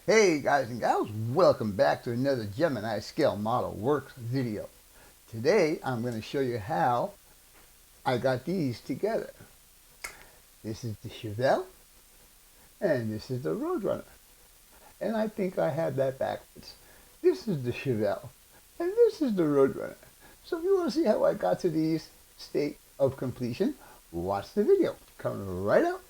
Hey guys and gals, welcome back to another Gemini Scale Model Works video. Today I'm going to show you how I got these together. This is the Chevelle and this is the Roadrunner. And I think I have that backwards. This is the Chevelle and this is the Roadrunner. So if you want to see how I got to these state of completion, watch the video. Coming right up.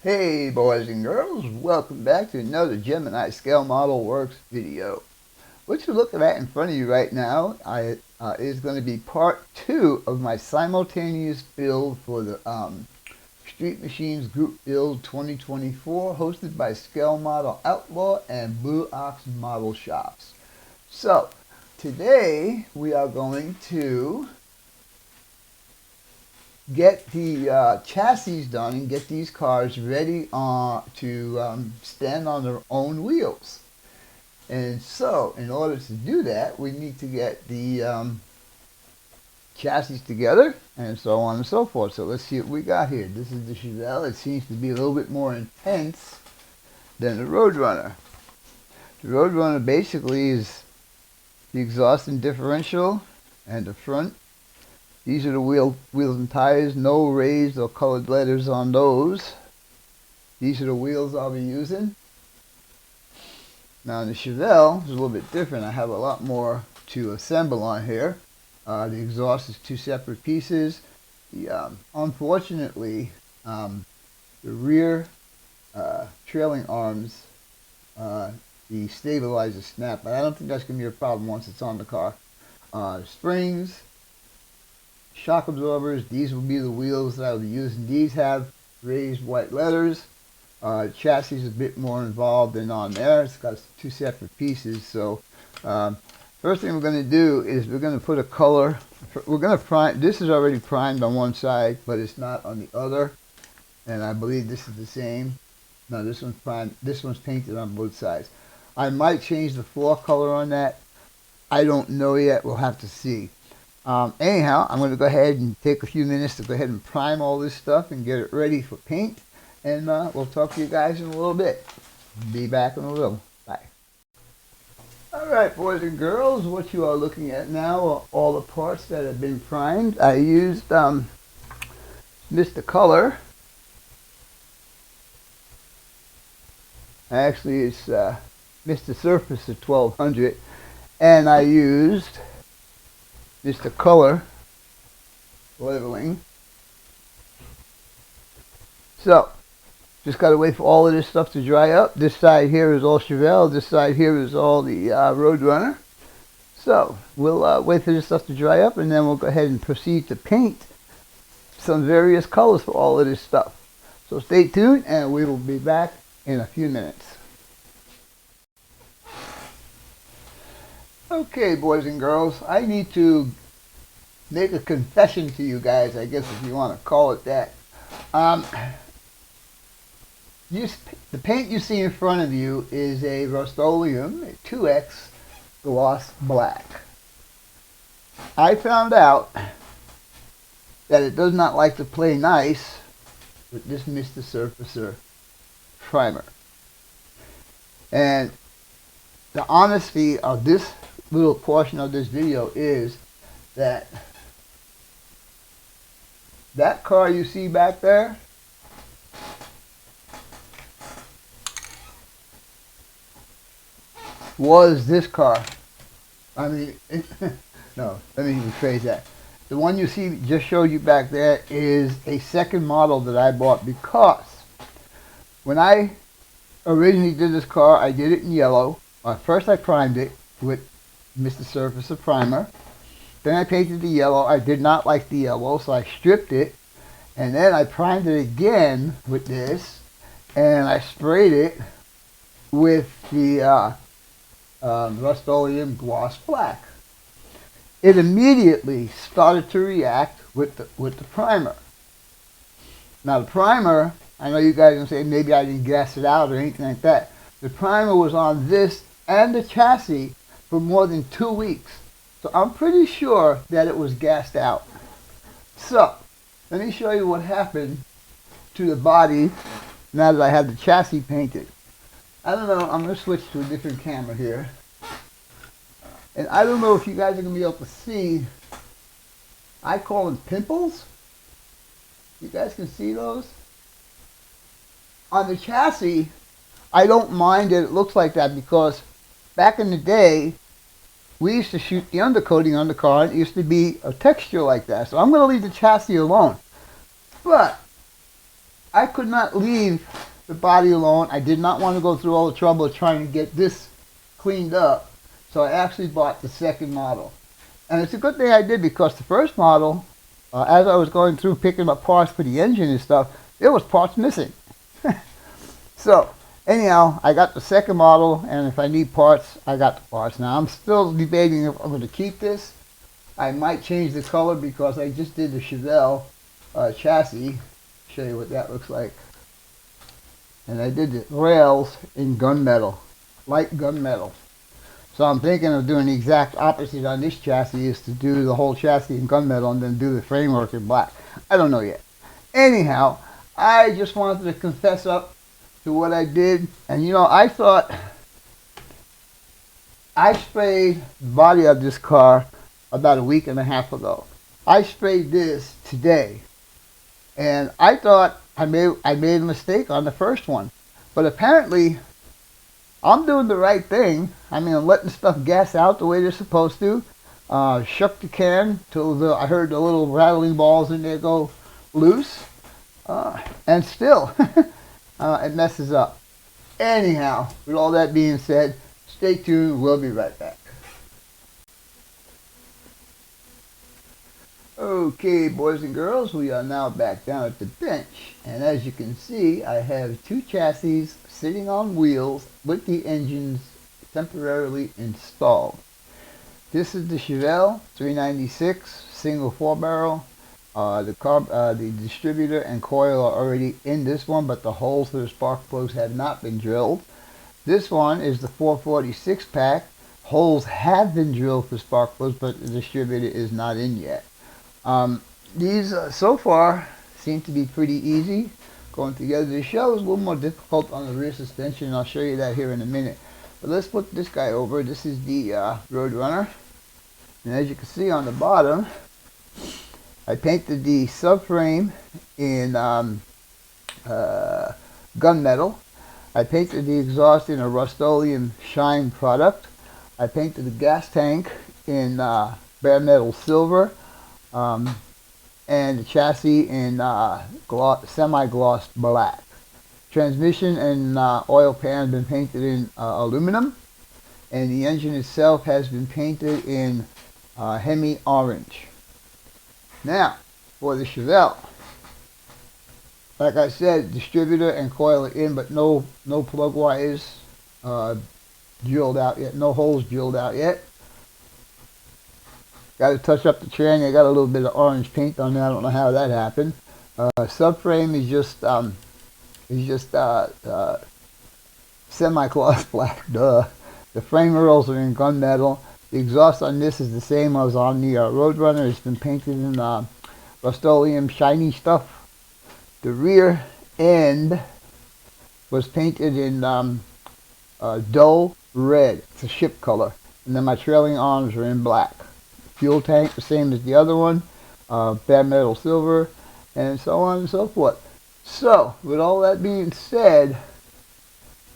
Hey boys and girls, welcome back to another Gemini Scale Model Works video. What you're looking at in front of you right now is going to be part 2 of my simultaneous build for the Street Machines Group Build 2024 hosted by Scale Model Outlaw and Blue Ox Model Shops. So today we are going to get the chassis done and get these cars ready to stand on their own wheels. And so, in order to do that, we need to get the chassis together and so on and so forth. So let's see what we got here. This is the Chevelle. It seems to be a little bit more intense than the Roadrunner. The Roadrunner basically is the exhaust and differential and the front. These are the wheels and tires, no raised or colored letters on those. These are the wheels I'll be using. Now in the Chevelle, it's a little bit different. I have a lot more to assemble on here. The exhaust is 2 separate pieces. Unfortunately, the rear trailing arms, the stabilizer snap, but I don't think that's going to be a problem once it's on the car. Springs, shock absorbers, these will be the wheels that I'll be using. These have raised white letters. Chassis is a bit more involved than on there. It's got 2 separate pieces. So first thing we're going to do is we're going to put a color. We're going to prime. This is already primed on one side, but it's not on the other. And I believe this is the same. No, this one's primed. This one's painted on both sides. I might change the floor color on that. I don't know yet. We'll have to see. Anyhow, I'm going to go ahead and take a few minutes to go ahead and prime all this stuff and get it ready for paint. And we'll talk to you guys in a little bit. Be back in a little. Bye. Alright, boys and girls, what you are looking at now are all the parts that have been primed. I used Mr. Color. Actually, it's Mr. Surfacer 1200. And I used Mr. Color leveling. So, just got to wait for all of this stuff to dry up. This side here is all Chevelle. This side here is all the Roadrunner. So, we'll wait for this stuff to dry up and then we'll go ahead and proceed to paint some various colors for all of this stuff. So stay tuned and we will be back in a few minutes. Okay, boys and girls, I need to make a confession to you guys, I guess if you want to call it that. The paint you see in front of you is a Rust-Oleum 2X Gloss Black. I found out that it does not like to play nice with this Mr. Surfacer primer. And the honesty of this little portion of this video is that that car you see back there was this car. I mean, no, let me rephrase that. The one you see just showed you back there is a second model that I bought because when I originally did this car, I did it in yellow. First I primed it with Mr. Surfacer primer. Then I painted the yellow. I did not like the yellow, so I stripped it And then I primed it again with this, and I sprayed it with the Rust-Oleum Gloss Black. It immediately started to react with the primer. Now the primer, I know you guys are going to say maybe I didn't gas it out or anything like that. The primer was on this and the chassis for more than 2 weeks. So I'm pretty sure that it was gassed out. So, let me show you what happened to the body now that I have the chassis painted. I don't know, I'm going to switch to a different camera here. And I don't know if you guys are going to be able to see, I call them pimples. You guys can see those? On the chassis, I don't mind that it looks like that because back in the day, we used to shoot the undercoating on the car and it used to be a texture like that. So I'm going to leave the chassis alone. But I could not leave the body alone. I did not want to go through all the trouble of trying to get this cleaned up. So I actually bought the second model. And it's a good thing I did because the first model, as I was going through picking up parts for the engine and stuff, there was parts missing. So anyhow, I got the second model, and if I need parts, I got the parts. Now I'm still debating if I'm going to keep this. I might change the color because I just did the Chevelle chassis. Show you what that looks like. And I did the rails in gunmetal, light gunmetal. So I'm thinking of doing the exact opposite on this chassis, is to do the whole chassis in gunmetal and then do the framework in black. I don't know yet. Anyhow, I just wanted to confess up to what I did. And you know, I thought I sprayed the body of this car about a week and a half ago. I sprayed this today. And I thought I made a mistake on the first one. But apparently, I'm doing the right thing. I mean, I'm letting stuff gas out the way they're supposed to. Shook the can till I heard the little rattling balls in there go loose. And still, it messes up. Anyhow, with all that being said, stay tuned. We'll be right back. Okay, boys and girls, we are now back down at the bench. And as you can see, I have two chassis sitting on wheels with the engines temporarily installed. This is the Chevelle 396 single 4-barrel. The distributor and coil are already in this one, but the holes for the spark plugs have not been drilled. This one is the 446 pack. Holes have been drilled for spark plugs, but the distributor is not in yet. These so far seem to be pretty easy going together. The shell is a little more difficult on the rear suspension, and I'll show you that here in a minute. But let's put this guy over. This is the Roadrunner, and as you can see on the bottom, I painted the subframe in gunmetal. I painted the exhaust in a Rust-Oleum Shine product. I painted the gas tank in bare metal silver. And the chassis in semi-gloss black. Transmission and oil pan have been painted in aluminum, and the engine itself has been painted in Hemi orange. Now, for the Chevelle, like I said, distributor and coil are in, but no plug wires drilled out yet, no holes drilled out yet. Got to touch up the tranny. I got a little bit of orange paint on there. I don't know how that happened. Subframe is just semi-gloss black. Duh. The frame rails are in gunmetal. The exhaust on this is the same as on the Roadrunner. It's been painted in Rust-Oleum shiny stuff. The rear end was painted in dull red. It's a ship color. And then my trailing arms are in black. Fuel tank the same as the other one, bare metal silver, and so on and so forth. So, with all that being said,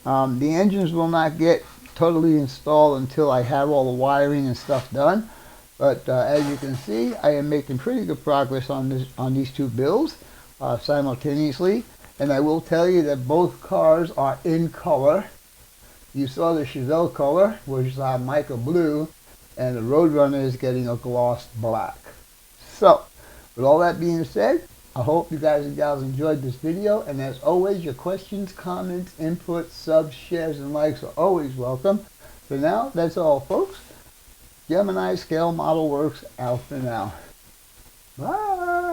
the engines will not get totally installed until I have all the wiring and stuff done. But as you can see, I am making pretty good progress on these two builds simultaneously. And I will tell you that both cars are in color. You saw the Chevelle color, which is mica blue, and the Roadrunner is getting a gloss black. So, with all that being said, I hope you guys and gals enjoyed this video, and as always, your questions, comments, input, subs, shares, and likes are always welcome. For now, that's all, folks. Gemini Scale Model Works out for now. Bye!